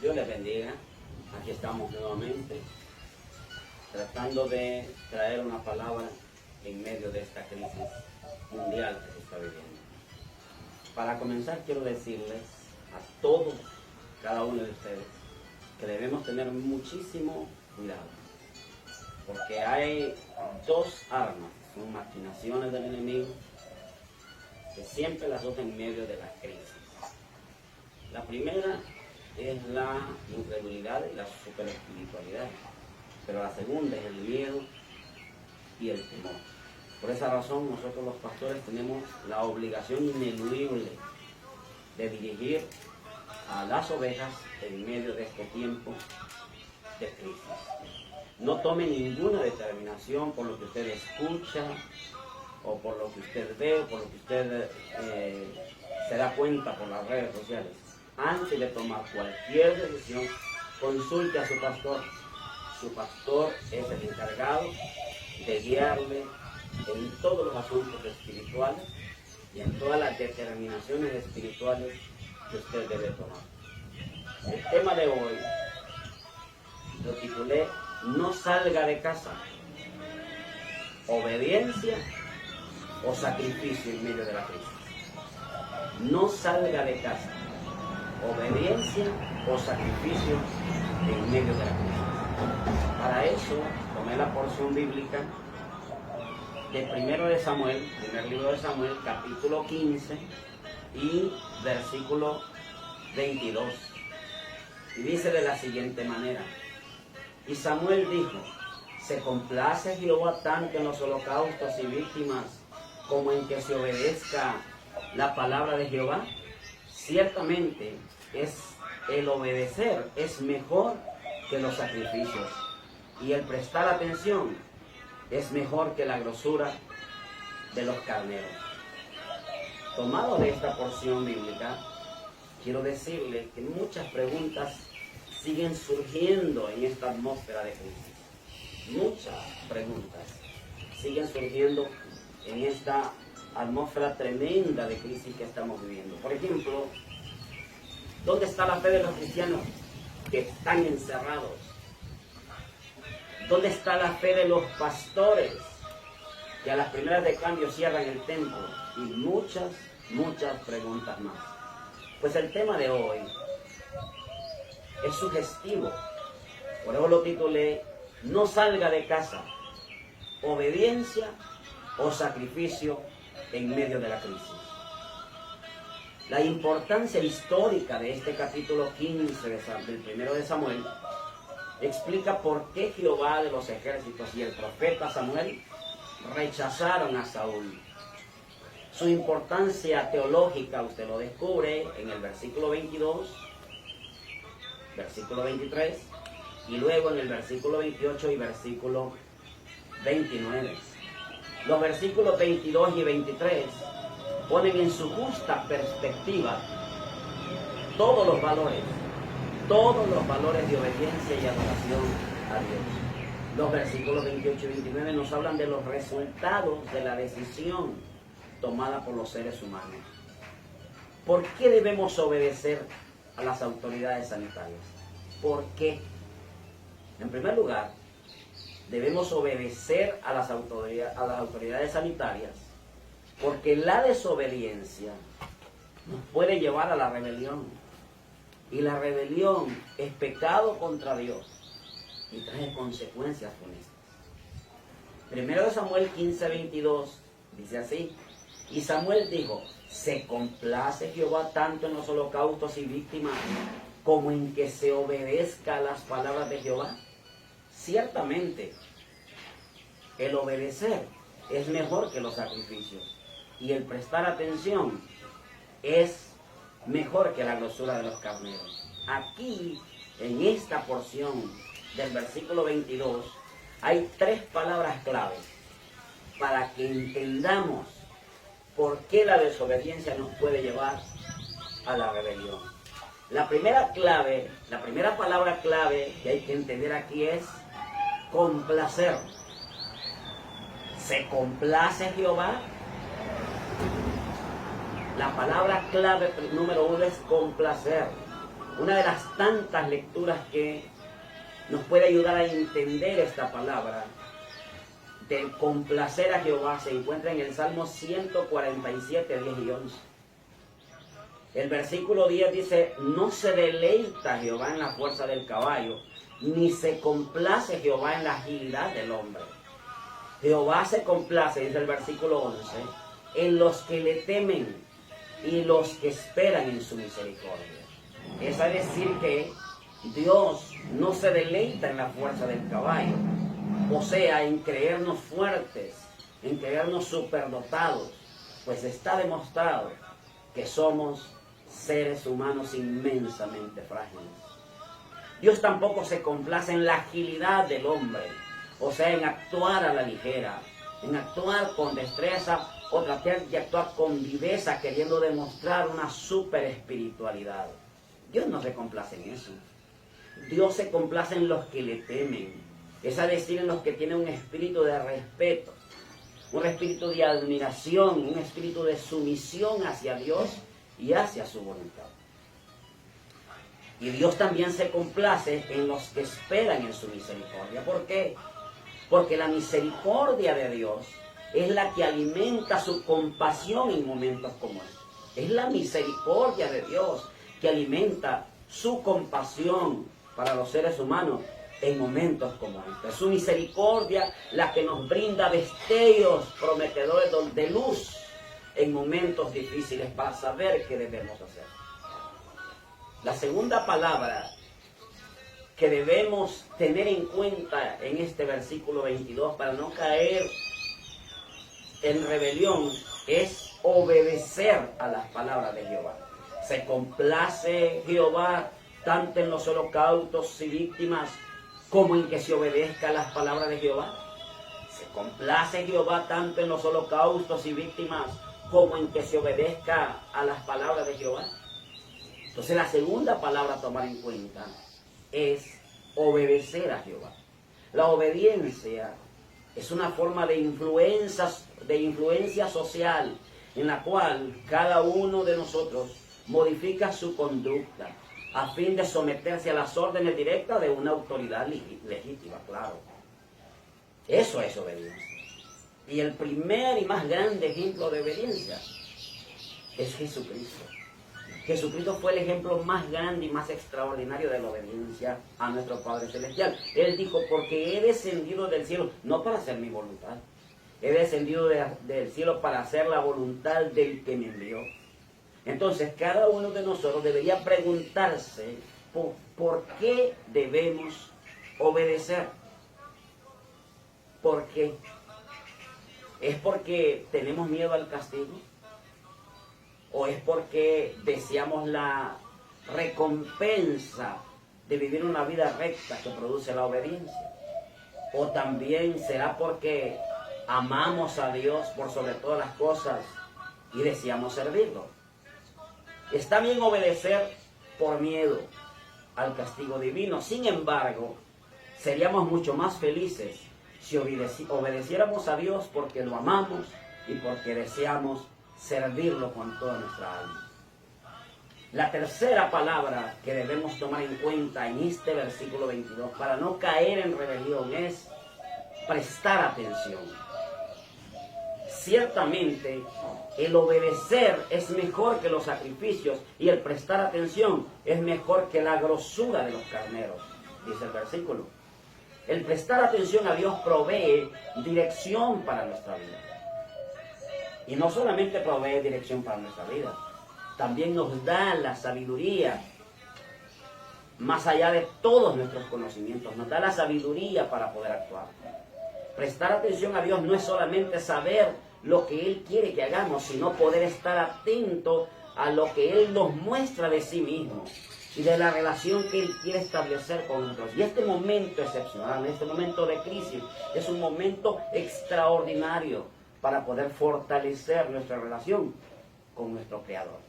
Dios les bendiga. Aquí estamos nuevamente tratando de traer una palabra en medio de esta crisis mundial que se está viviendo. Para comenzar, quiero decirles a todos, cada uno de ustedes, que debemos tener muchísimo cuidado, porque hay dos armas, son maquinaciones del enemigo, que siempre las usa en medio de la crisis. La primera es la incredulidad y la superespiritualidad, pero la segunda es el miedo y el temor. Por esa razón nosotros los pastores tenemos la obligación ineludible de dirigir a las ovejas en medio de este tiempo de crisis. No tome ninguna determinación por lo que usted escucha o por lo que usted ve o por lo que usted se da cuenta por las redes sociales. Antes de tomar cualquier decisión, consulte a su pastor. Su pastor es el encargado de guiarle en todos los asuntos espirituales y en todas las determinaciones espirituales que usted debe tomar. El tema de hoy lo titulé "No salga de casa, obediencia o sacrificio en medio de la crisis". No salga de casa, obediencia o sacrificio en medio de la crisis. Para eso tomé la porción bíblica de primero de Samuel, primer libro de Samuel, capítulo 15 y versículo 22. Y dice de la siguiente manera: y Samuel dijo: ¿se complace Jehová tanto en los holocaustos y víctimas como en que se obedezca la palabra de Jehová? Ciertamente el obedecer es mejor que los sacrificios, y el prestar atención es mejor que la grosura de los carneros. Tomado de esta porción bíblica, quiero decirle que muchas preguntas siguen surgiendo en esta atmósfera de crisis. Muchas preguntas siguen surgiendo en esta atmósfera tremenda de crisis que estamos viviendo. Por ejemplo, ¿dónde está la fe de los cristianos que están encerrados? ¿Dónde está la fe de los pastores que a las primeras de cambio cierran el templo? Y muchas preguntas más. Pues el tema de hoy es sugestivo. Por eso lo titulé "No salga de casa, obediencia o sacrificio en medio de la crisis". La importancia histórica de este capítulo 15 del primero de Samuel explica por qué Jehová de los ejércitos y el profeta Samuel rechazaron a Saúl. Su importancia teológica usted lo descubre en el versículo 22, versículo 23 y luego en el versículo 28 y versículo 29. Los versículos 22 y 23 ponen en su justa perspectiva todos los valores de obediencia y adoración a Dios. Los versículos 28 y 29 nos hablan de los resultados de la decisión tomada por los seres humanos. ¿Por qué debemos obedecer a las autoridades sanitarias? ¿Por qué? En primer lugar, debemos obedecer a las autoridades sanitarias porque la desobediencia nos puede llevar a la rebelión. Y la rebelión es pecado contra Dios y trae consecuencias funestas. Primero de Samuel 15:22 dice así: y Samuel dijo: ¿se complace Jehová tanto en los holocaustos y víctimas como en que se obedezca a las palabras de Jehová? Ciertamente, el obedecer es mejor que los sacrificios, y el prestar atención es mejor que la grosura de los carneros. Aquí, en esta porción del versículo 22, hay tres palabras claves para que entendamos por qué la desobediencia nos puede llevar a la rebelión. La primera palabra clave que hay que entender aquí es complacer. ¿Se complace Jehová? La palabra clave número uno es complacer. Una de las tantas lecturas que nos puede ayudar a entender esta palabra de complacer a Jehová se encuentra en el Salmo 147, 10 y 11. El versículo 10 dice: no se deleita Jehová en la fuerza del caballo, ni se complace Jehová en la agilidad del hombre. Jehová se complace, dice el versículo 11, en los que le temen y los que esperan en su misericordia. Es decir que Dios no se deleita en la fuerza del caballo, o sea, en creernos fuertes, en creernos superdotados, pues está demostrado que somos seres humanos inmensamente frágiles. Dios tampoco se complace en la agilidad del hombre, o sea, en actuar a la ligera, en actuar con destreza o tratar de actuar con viveza, queriendo demostrar una super espiritualidad. Dios no se complace en eso. Dios se complace en los que le temen, es decir, en los que tienen un espíritu de respeto, un espíritu de admiración, un espíritu de sumisión hacia Dios y hacia su voluntad. Y Dios también se complace en los que esperan en su misericordia. ¿Por qué? Porque la misericordia de Dios es la que alimenta su compasión en momentos como estos. Es la misericordia de Dios que alimenta su compasión para los seres humanos en momentos como estos. Es su misericordia la que nos brinda destellos prometedores de luz en momentos difíciles para saber qué debemos hacer. La segunda palabra que debemos tener en cuenta en este versículo 22 para no caer en rebelión es obedecer a las palabras de Jehová. Se complace Jehová tanto en los holocaustos y víctimas como en que se obedezca a las palabras de Jehová. Se complace Jehová tanto en los holocaustos y víctimas como en que se obedezca a las palabras de Jehová. Entonces la segunda palabra a tomar en cuenta es obedecer a Jehová. La obediencia es una forma de influencia social en la cual cada uno de nosotros modifica su conducta a fin de someterse a las órdenes directas de una autoridad legítima, claro. Eso es obediencia. Y el primer y más grande ejemplo de obediencia es Jesucristo. Jesucristo fue el ejemplo más grande y más extraordinario de la obediencia a nuestro Padre Celestial. Él dijo: porque he descendido del cielo, no para hacer mi voluntad, he descendido del cielo para hacer la voluntad del que me envió. Entonces, cada uno de nosotros debería preguntarse por qué debemos obedecer. ¿Por qué? ¿Es porque tenemos miedo al castigo? ¿O es porque deseamos la recompensa de vivir una vida recta que produce la obediencia? ¿O también será porque amamos a Dios por sobre todas las cosas y deseamos servirlo? Está bien obedecer por miedo al castigo divino. Sin embargo, seríamos mucho más felices si obedeciéramos a Dios porque lo amamos y porque deseamos servirlo con toda nuestra alma. La tercera palabra que debemos tomar en cuenta en este versículo 22 para no caer en rebelión es prestar atención. Ciertamente, el obedecer es mejor que los sacrificios y el prestar atención es mejor que la grosura de los carneros, dice el versículo. El prestar atención a Dios provee dirección para nuestra vida. Y no solamente provee dirección para nuestra vida, también nos da la sabiduría, más allá de todos nuestros conocimientos, nos da la sabiduría para poder actuar. Prestar atención a Dios no es solamente saber lo que Él quiere que hagamos, sino poder estar atento a lo que Él nos muestra de sí mismo y de la relación que Él quiere establecer con nosotros. Y este momento excepcional, este momento de crisis, es un momento extraordinario para poder fortalecer nuestra relación con nuestro Creador.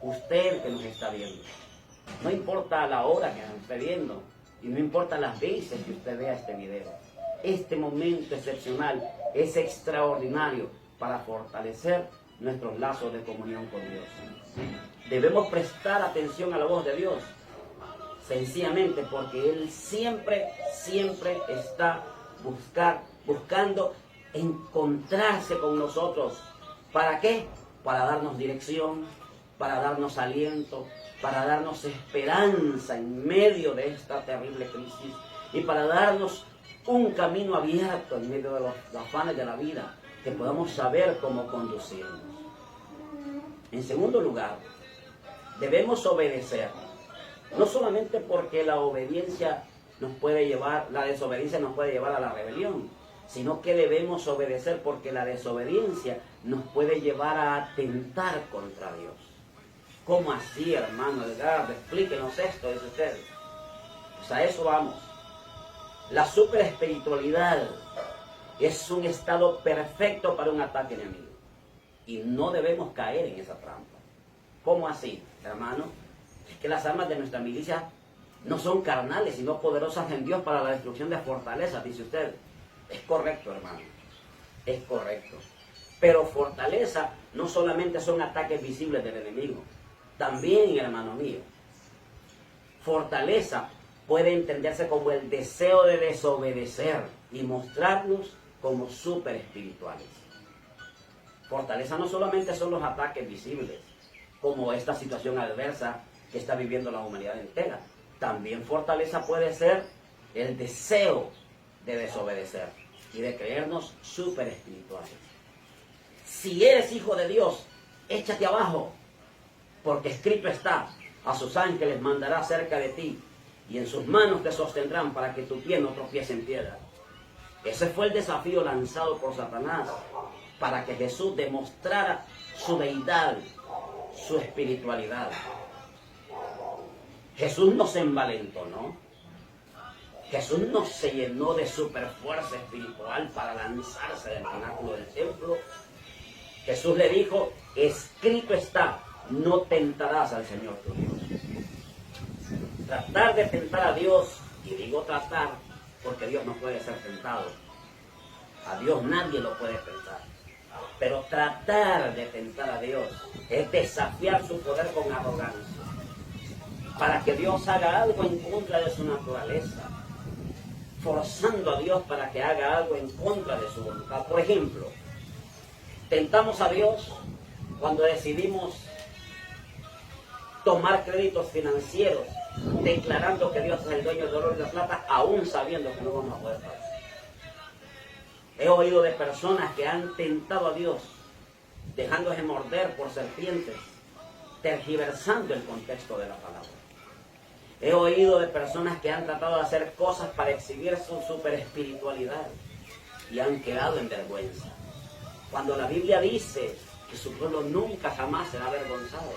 Usted que nos está viendo, no importa la hora que nos esté viendo y no importa las veces que usted vea este video, este momento excepcional es extraordinario para fortalecer nuestros lazos de comunión con Dios. debemos prestar atención a la voz de Dios, sencillamente porque Él siempre está buscando encontrarse con nosotros. ¿Para qué? Para darnos dirección, para darnos aliento, para darnos esperanza en medio de esta terrible crisis y para darnos un camino abierto en medio de los afanes de la vida, que podamos saber cómo conducirnos. En segundo lugar, debemos obedecer, no solamente porque la desobediencia nos puede llevar a la rebelión, sino que debemos obedecer porque la desobediencia nos puede llevar a atentar contra Dios. ¿Cómo así, hermano Edgardo? Explíquenos esto, dice usted. Pues a eso vamos. La superespiritualidad es un estado perfecto para un ataque enemigo. Y no debemos caer en esa trampa. ¿Cómo así, hermano? Es que las armas de nuestra milicia no son carnales, sino poderosas en Dios para la destrucción de fortalezas, dice usted. Es correcto, hermano. Es correcto. Pero fortaleza no solamente son ataques visibles del enemigo. También, hermano mío, fortaleza puede entenderse como el deseo de desobedecer y mostrarnos como súper espirituales. Fortaleza no solamente son los ataques visibles, como esta situación adversa que está viviendo la humanidad entera. También fortaleza puede ser el deseo de desobedecer y de creernos súper espirituales. Si eres hijo de Dios, échate abajo, porque escrito está: a sus ángeles mandará cerca de ti, y en sus manos te sostendrán para que tu pie no tropiece en piedra. Ese fue el desafío lanzado por Satanás para que Jesús demostrara su deidad, su espiritualidad. Jesús no se envalentonó. Jesús no se llenó de superfuerza espiritual para lanzarse del pináculo del templo. Jesús le dijo: escrito está, no tentarás al Señor tu Dios. Tratar de tentar a Dios, y digo tratar porque Dios no puede ser tentado. A Dios nadie lo puede tentar. Pero tratar de tentar a Dios es desafiar su poder con arrogancia, para que Dios haga algo en contra de su naturaleza, forzando a Dios para que haga algo en contra de su voluntad. Por ejemplo, tentamos a Dios cuando decidimos tomar créditos financieros, declarando que Dios es el dueño del oro y de la plata, aún sabiendo que no vamos a poder pagar. He oído de personas que han tentado a Dios, dejándose morder por serpientes, tergiversando el contexto de la palabra. He oído de personas que han tratado de hacer cosas para exhibir su superespiritualidad y han quedado en vergüenza. Cuando la Biblia dice que su pueblo nunca jamás será avergonzado.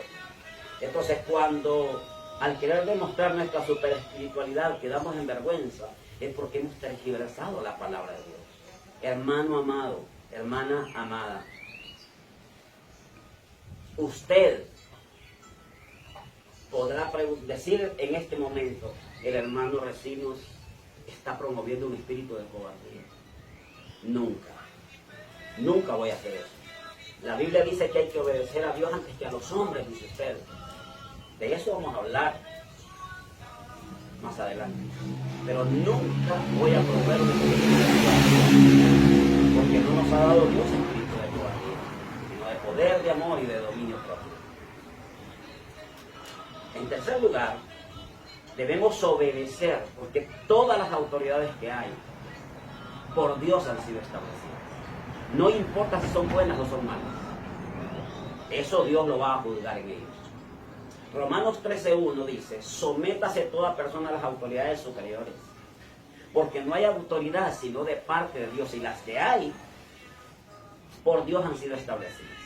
Entonces, cuando al querer demostrar nuestra superespiritualidad quedamos en vergüenza, es porque hemos tergiversado la palabra de Dios. Hermano amado, hermana amada, usted podrá decir en este momento: el hermano Recinos está promoviendo un espíritu de cobardía. Nunca voy a hacer eso. La Biblia dice que hay que obedecer a Dios antes que a los hombres, dice usted. De eso vamos a hablar más adelante. Pero nunca voy a promover un espíritu de cobardía, porque no nos ha dado Dios espíritu de cobardía, sino de poder, de amor y de dominio propio. En tercer lugar, debemos obedecer, porque todas las autoridades que hay, por Dios han sido establecidas. No importa si son buenas o son malas. Eso Dios lo va a juzgar en ellos. Romanos 13:1 dice: sométase toda persona a las autoridades superiores, porque no hay autoridad sino de parte de Dios, y las que hay, por Dios han sido establecidas.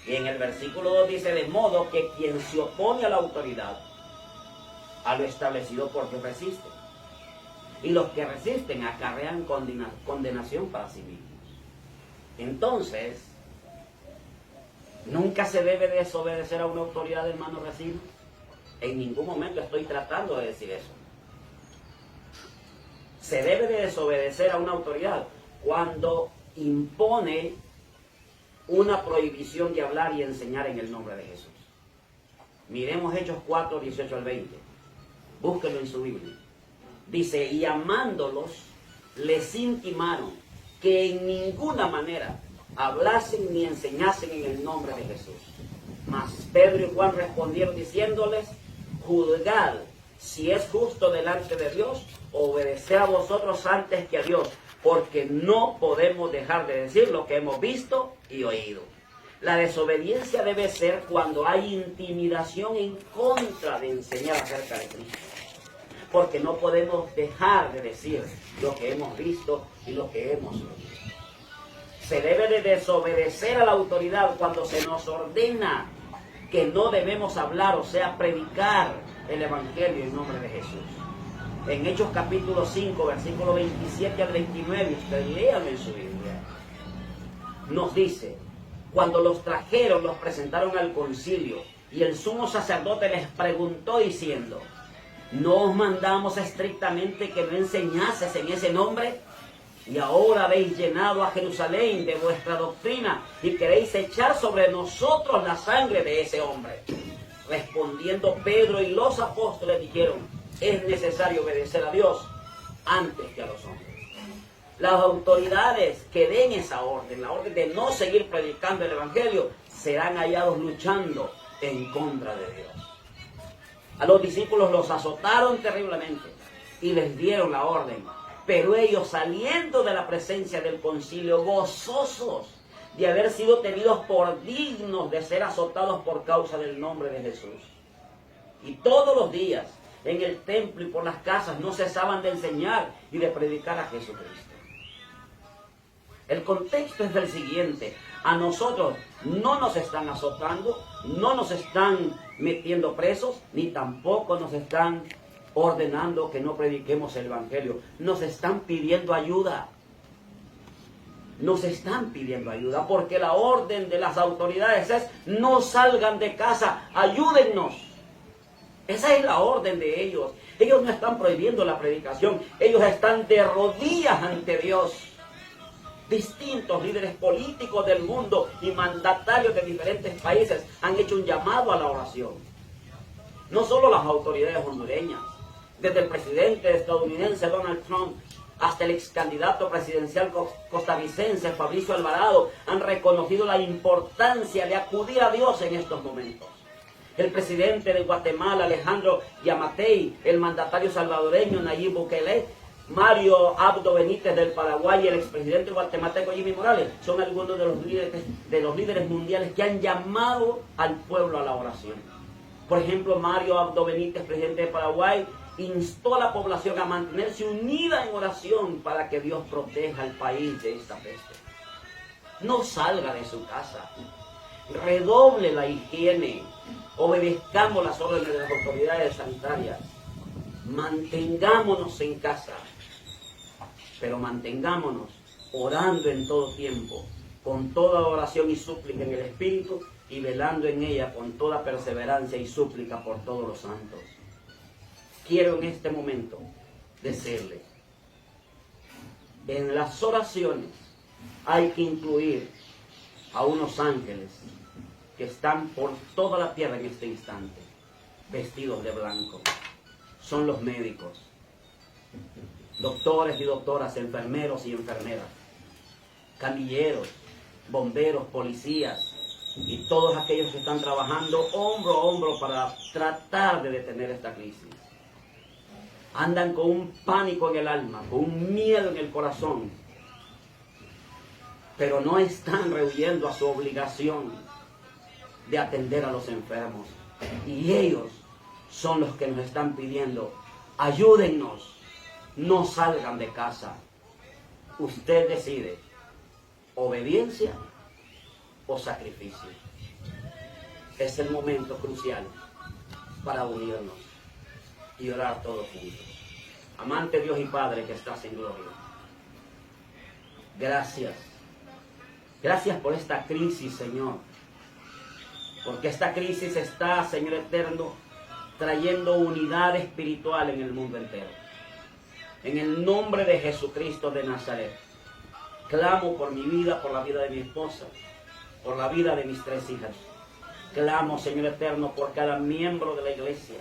Y en el versículo 2 dice: de modo que quien se opone a la autoridad, a lo establecido por Dios resiste. Y los que resisten acarrean condenación para sí mismos. Entonces, nunca se debe desobedecer a una autoridad, hermano Racino. En ningún momento estoy tratando de decir eso. Se debe de desobedecer a una autoridad cuando impone una prohibición de hablar y enseñar en el nombre de Jesús. Miremos Hechos 4, 18 al 20. Búsquenlo en su Biblia. Dice, y amándolos, les intimaron que en ninguna manera hablasen ni enseñasen en el nombre de Jesús. Mas Pedro y Juan respondieron diciéndoles, juzgad si es justo delante de Dios, obedecer a vosotros antes que a Dios, porque no podemos dejar de decir lo que hemos visto y oído. La desobediencia debe ser cuando hay intimidación en contra de enseñar acerca de Cristo. Porque no podemos dejar de decir lo que hemos visto y lo que hemos oído. Se debe de desobedecer a la autoridad cuando se nos ordena que no debemos hablar, o sea, predicar el Evangelio en nombre de Jesús. En Hechos capítulo 5, versículo 27 al 29, ustedes léanlo en su Biblia. Nos dice, cuando los trajeron, los presentaron al concilio, y el sumo sacerdote les preguntó diciendo, ¿no os mandamos estrictamente que no enseñases en ese nombre? Y ahora habéis llenado a Jerusalén de vuestra doctrina y queréis echar sobre nosotros la sangre de ese hombre. Respondiendo Pedro y los apóstoles dijeron, es necesario obedecer a Dios antes que a los hombres. Las autoridades que den esa orden, la orden de no seguir predicando el Evangelio, serán hallados luchando en contra de Dios. A los discípulos los azotaron terriblemente y les dieron la orden. Pero ellos, saliendo de la presencia del concilio, gozosos de haber sido tenidos por dignos de ser azotados por causa del nombre de Jesús. Y todos los días en el templo y por las casas no cesaban de enseñar y de predicar a Jesucristo. El contexto es el siguiente. A nosotros no nos están azotando, no nos están metiendo presos, ni tampoco nos están ordenando que no prediquemos el Evangelio. Nos están pidiendo ayuda. Nos están pidiendo ayuda porque la orden de las autoridades es no salgan de casa, ayúdennos. Esa es la orden de ellos. Ellos no están prohibiendo la predicación, ellos están de rodillas ante Dios. Distintos líderes políticos del mundo y mandatarios de diferentes países han hecho un llamado a la oración. No solo las autoridades hondureñas, desde el presidente estadounidense Donald Trump hasta el ex candidato presidencial costarricense Fabricio Alvarado han reconocido la importancia de acudir a Dios en estos momentos. El presidente de Guatemala, Alejandro Yamatei, el mandatario salvadoreño Nayib Bukele, Mario Abdo Benítez del Paraguay y el expresidente guatemalteco Jimmy Morales son algunos de los líderes mundiales que han llamado al pueblo a la oración. Por ejemplo, Mario Abdo Benítez, presidente de Paraguay, instó a la población a mantenerse unida en oración para que Dios proteja al país de esta peste. No salga de su casa, redoble la higiene, obedezcamos las órdenes de las autoridades sanitarias, mantengámonos en casa, pero mantengámonos orando en todo tiempo, con toda oración y súplica en el Espíritu y velando en ella con toda perseverancia y súplica por todos los santos. Quiero en este momento decirle, en las oraciones hay que incluir a unos ángeles que están por toda la tierra en este instante, vestidos de blanco. Son los médicos, doctores y doctoras, enfermeros y enfermeras, camilleros, bomberos, policías y todos aquellos que están trabajando hombro a hombro para tratar de detener esta crisis. Andan con un pánico en el alma, con un miedo en el corazón, pero no están rehuyendo a su obligación de atender a los enfermos. Y ellos son los que nos están pidiendo, ayúdennos, no salgan de casa. Usted decide, obediencia o sacrificio. Es el momento crucial para unirnos y orar todos juntos. Amante Dios y Padre que estás en gloria, gracias. Gracias por esta crisis, Señor. Porque esta crisis está, Señor eterno, trayendo unidad espiritual en el mundo entero. En el nombre de Jesucristo de Nazaret, clamo por mi vida, por la vida de mi esposa, por la vida de mis 3 hijas. Clamo, Señor eterno, por cada miembro de la iglesia,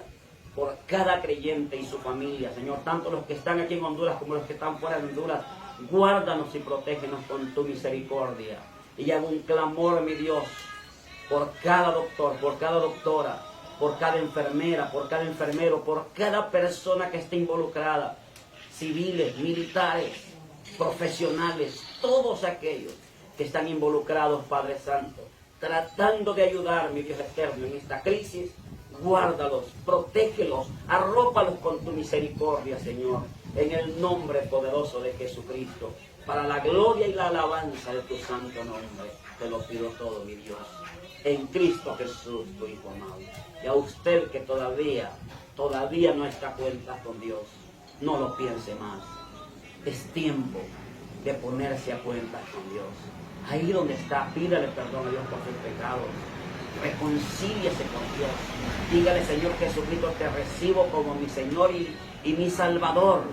por cada creyente y su familia, Señor, tanto los que están aquí en Honduras como los que están fuera de Honduras. Guárdanos y protégenos con tu misericordia. Y hago un clamor, mi Dios, por cada doctor, por cada doctora, por cada enfermera, por cada enfermero, por cada persona que esté involucrada, civiles, militares, profesionales, todos aquellos que están involucrados, Padre Santo, tratando de ayudar, mi Dios eterno, en esta crisis. Guárdalos, protégelos, arrópalos con tu misericordia, Señor, en el nombre poderoso de Jesucristo, para la gloria y la alabanza de tu santo nombre. Te lo pido todo, mi Dios, en Cristo Jesús, tu Hijo amado. Y a usted que todavía no está a cuentas con Dios, no lo piense más. Es tiempo de ponerse a cuentas con Dios. Ahí donde está, pídale perdón a Dios por sus pecados. Reconcíliese con Dios. Dígale, Señor Jesucristo, te recibo como mi Señor y mi Salvador.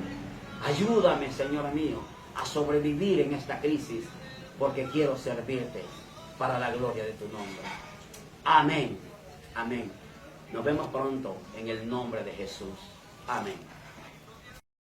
Ayúdame, Señor mío, a sobrevivir en esta crisis, porque quiero servirte para la gloria de tu nombre. Amén. Amén. Nos vemos pronto en el nombre de Jesús. Amén.